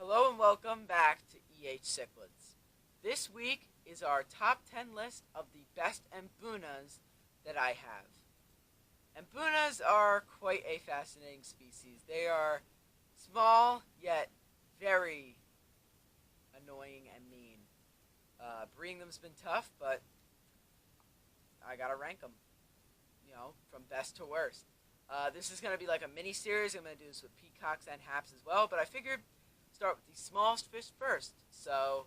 Hello and welcome back to EHCichlid. This week is our top 10 list of the best Mbunas that I have. Mbunas are quite a fascinating species. They are small yet very annoying and mean. Breeding them's been tough, but I gotta rank them, from best to worst. This is going to be like a mini series. I'm going to do this with Peacocks and Haps as well, but I figured start with the smallest fish first, so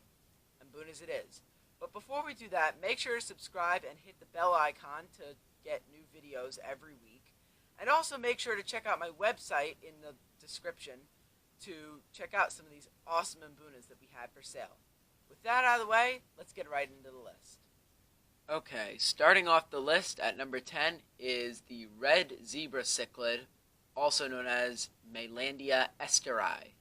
Mbunas it is. But before we do that, make sure to subscribe and hit the bell icon to get new videos every week. And also make sure to check out my website in the description to check out some of these awesome Mbunas that we have for sale. With that out of the way, let's get right into the list. Okay, starting off the list at number 10 is the red zebra cichlid, also known as Maylandia esteri.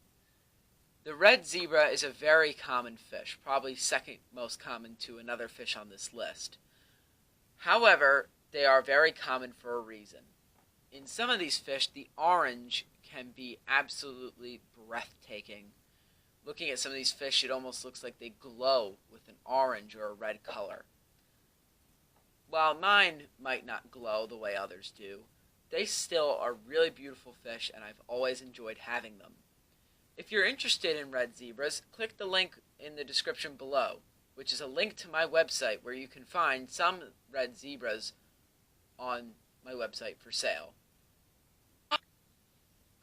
The red zebra is a very common fish, probably second most common to another fish on this list. However, they are very common for a reason. In some of these fish, the orange can be absolutely breathtaking. Looking at some of these fish, it almost looks like they glow with an orange or a red color. While mine might not glow the way others do, they still are really beautiful fish, and I've always enjoyed having them. If you're interested in red zebras, click the link in the description below, which is a link to my website where you can find some red zebras on my website for sale.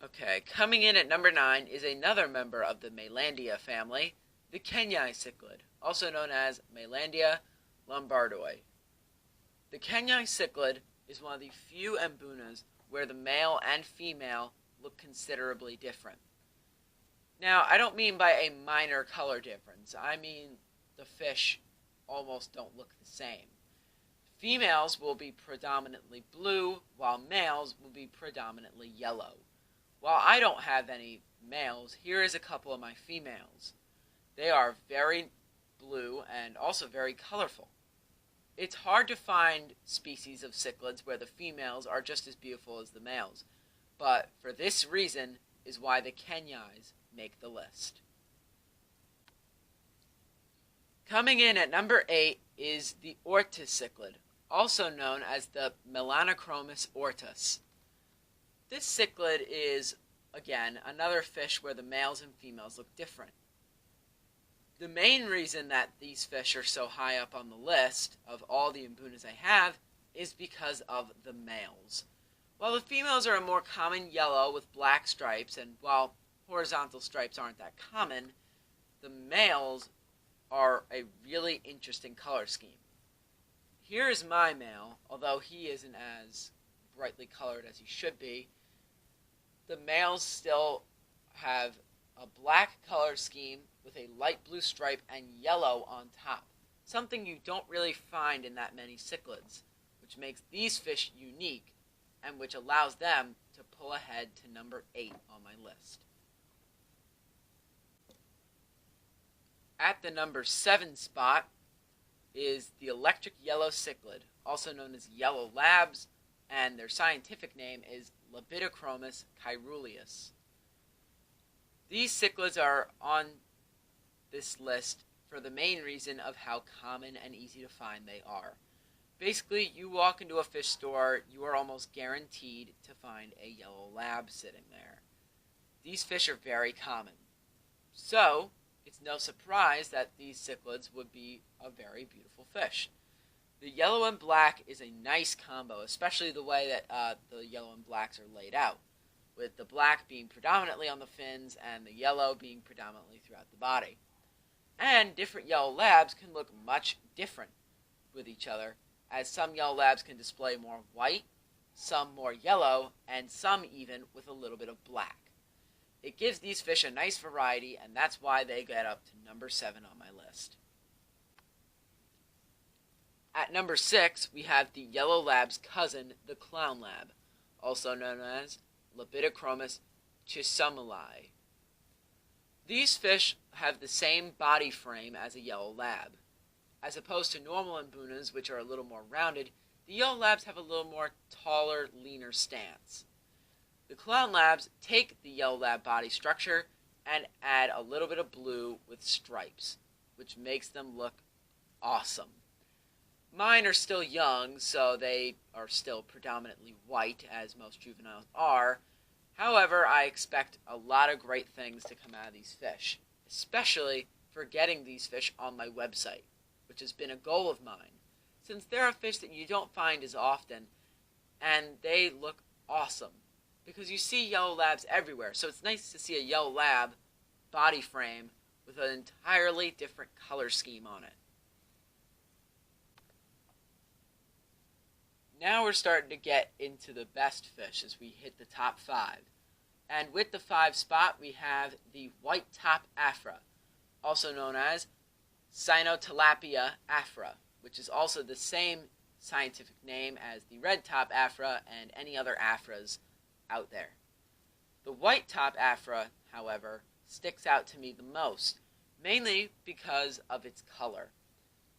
Okay, coming in at number 9 is another member of the Maylandia family, the EHCichlid, also known as Maylandia lombardoi. The EHCichlid is one of the few Mbunas where the male and female look considerably different. Now, I don't mean by a minor color difference. I mean the fish almost don't look the same. Females will be predominantly blue, while males will be predominantly yellow. While I don't have any males, here is a couple of my females. They are very blue and also very colorful. It's hard to find species of cichlids where the females are just as beautiful as the males, but for this reason is why the Kenyais make the list. Coming in at number 8 is the EHCichlid, also known as the Melanochromis ortus. This cichlid is, again, another fish where the males and females look different. The main reason that these fish are so high up on the list of all the Mbunas I have is because of the males. While the females are a more common yellow with black stripes, and while horizontal stripes aren't that common, the males are a really interesting color scheme. Here is my male, although he isn't as brightly colored as he should be. The males still have a black color scheme with a light blue stripe and yellow on top, something you don't really find in that many cichlids, which makes these fish unique and which allows them to pull ahead to number 8 on my list. At the number 7 spot is the electric yellow cichlid, also known as yellow labs, and their scientific name is Labidochromis caeruleus. These cichlids are on this list for the main reason of how common and easy to find they are. Basically, you walk into a fish store, you are almost guaranteed to find a yellow lab sitting there. These fish are very common. So, it's no surprise that these cichlids would be a very beautiful fish. The yellow and black is a nice combo, especially the way that the yellow and blacks are laid out, with the black being predominantly on the fins and the yellow being predominantly throughout the body. And different yellow labs can look much different with each other, as some yellow labs can display more white, some more yellow, and some even with a little bit of black. It gives these fish a nice variety, and that's why they get up to number 7 on my list. At number 6, we have the yellow lab's cousin, the clown lab, also known as Labidochromis chisumuli. These fish have the same body frame as a yellow lab. As opposed to normal Mbunas, which are a little more rounded, the yellow labs have a little more taller, leaner stance. The clown labs take the yellow lab body structure and add a little bit of blue with stripes, which makes them look awesome. Mine are still young, so they are still predominantly white, as most juveniles are. However, I expect a lot of great things to come out of these fish, especially for getting these fish on my website, which has been a goal of mine, since they're a fish that you don't find as often, and they look awesome, because you see yellow labs everywhere, so it's nice to see a yellow lab body frame with an entirely different color scheme on it. Now we're starting to get into the best fish as we hit the top 5. And with the 5 spot, we have the white top afra, also known as Cynotilapia afra, which is also the same scientific name as the red top afra and any other afras out there. The white top afra, however, sticks out to me the most, mainly because of its color.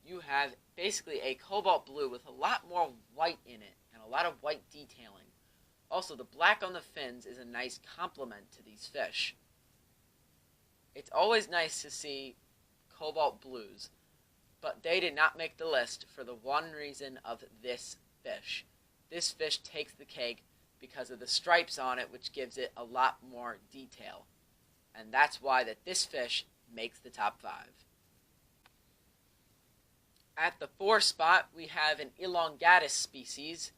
You have basically a cobalt blue with a lot more white in it and a lot of white detailing. Also, the black on the fins is a nice complement to these fish. It's always nice to see cobalt blues, but they did not make the list for the one reason of this fish. This fish takes the cake because of the stripes on it, which gives it a lot more detail. And that's why this fish makes the top 5. At the 4 spot, we have an elongatus species,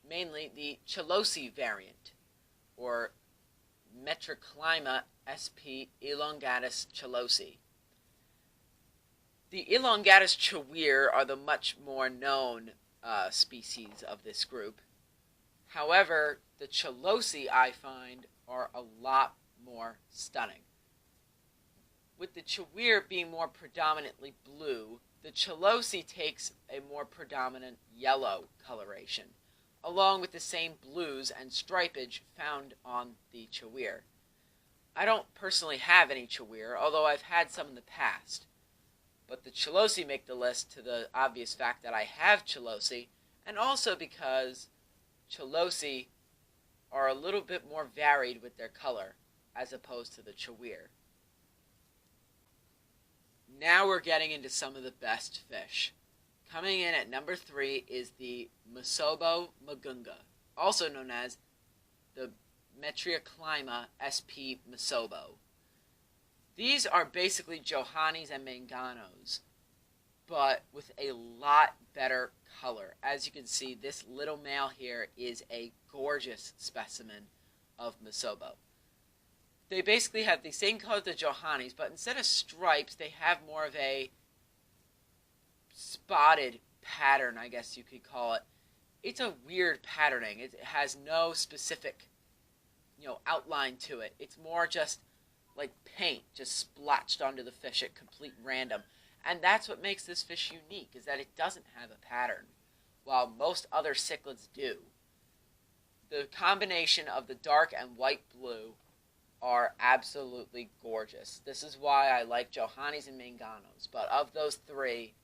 mainly the Chalosi variant, or Metroclima sp. elongatus chalosi. The elongatus chawir are the much more known species of this group. However, the Chalosi, I find, are a lot more stunning. With the chawir being more predominantly blue, the Chalosi takes a more predominant yellow coloration, along with the same blues and stripage found on the chawir. I don't personally have any chawir, although I've had some in the past. But the Chalosi make the list to the obvious fact that I have Chalosi, and also because Chalosi are a little bit more varied with their color, as opposed to the chawir. Now we're getting into some of the best fish. Coming in at number 3 is the Musobo magunga, also known as the Metrioclima sp. musobo. These are basically Johannis and Manganos, but with a lot better color. As you can see, this little male here is a gorgeous specimen of Musobo. They basically have the same color as the Johannis, but instead of stripes, they have more of a spotted pattern, I guess you could call it. It's a weird patterning. It has no specific, outline to it. It's more just like paint, just splotched onto the fish at complete random. And that's what makes this fish unique, is that it doesn't have a pattern, while most other cichlids do. The combination of the dark and white blue are absolutely gorgeous. This is why I like Johannis and Manganos. But of those 3,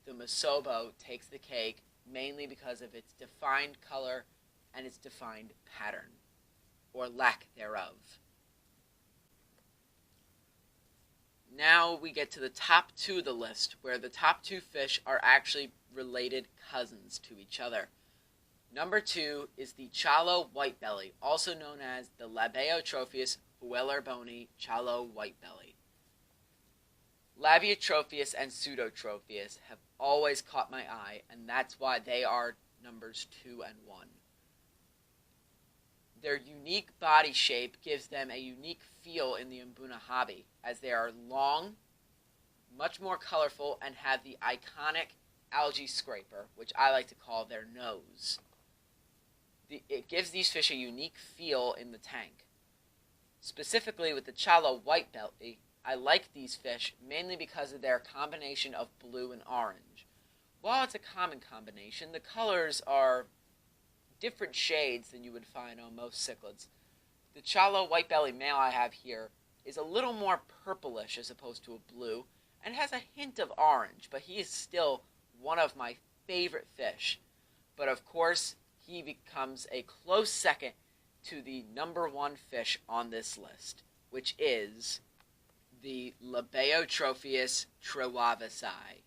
the Musobo takes the cake, mainly because of its defined color and its defined pattern, or lack thereof. Now we get to the top 2 of the list, where the top 2 fish are actually related cousins to each other. Number 2 is the Chalo whitebelly, also known as the Labiotropheus huelerboni Chalo whitebelly. Labiotropheus and Pseudotropheus have always caught my eye, and that's why they are numbers 2 and 1. Their unique body shape gives them a unique feel in the Mbuna hobby, as they are long, much more colorful, and have the iconic algae scraper, which I like to call their nose. It gives these fish a unique feel in the tank. Specifically with the Chalo whitebelly, I like these fish mainly because of their combination of blue and orange. While it's a common combination, the colors are different shades than you would find on most cichlids. The Chalo whitebelly male I have here is a little more purplish as opposed to a blue, and has a hint of orange, but he is still one of my favorite fish. But of course, he becomes a close second to the number 1 fish on this list, which is the Labeotropheus trewavasi.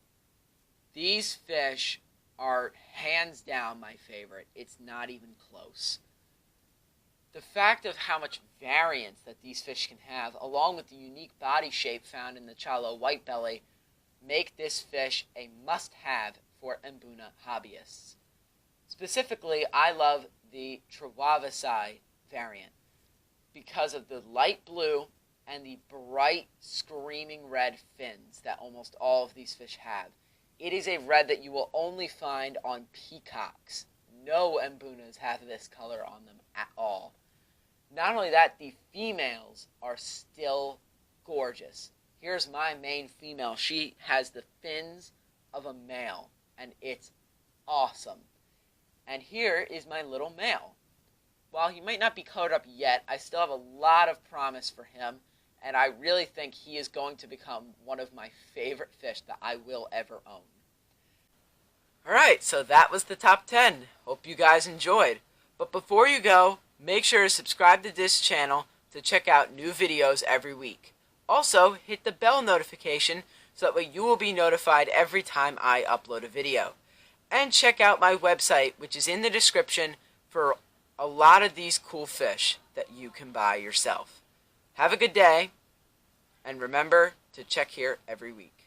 These fish are hands down my favorite. It's not even close. The fact of how much variance that these fish can have, along with the unique body shape found in the Chalo whitebelly, make this fish a must-have for Mbuna hobbyists. Specifically, I love the trewavasi variant because of the light blue and the bright, screaming red fins that almost all of these fish have. It is a red that you will only find on peacocks. No Mbunas have this color on them at all. Not only that, the females are still gorgeous. Here's my main female. She has the fins of a male, and it's awesome. And here is my little male. While he might not be colored up yet, I still have a lot of promise for him, and I really think he is going to become one of my favorite fish that I will ever own. Alright, so that was the top 10. Hope you guys enjoyed. But before you go, make sure to subscribe to this channel to check out new videos every week. Also, hit the bell notification so that way you will be notified every time I upload a video. And check out my website, which is in the description, for a lot of these cool fish that you can buy yourself. Have a good day, and remember to check here every week.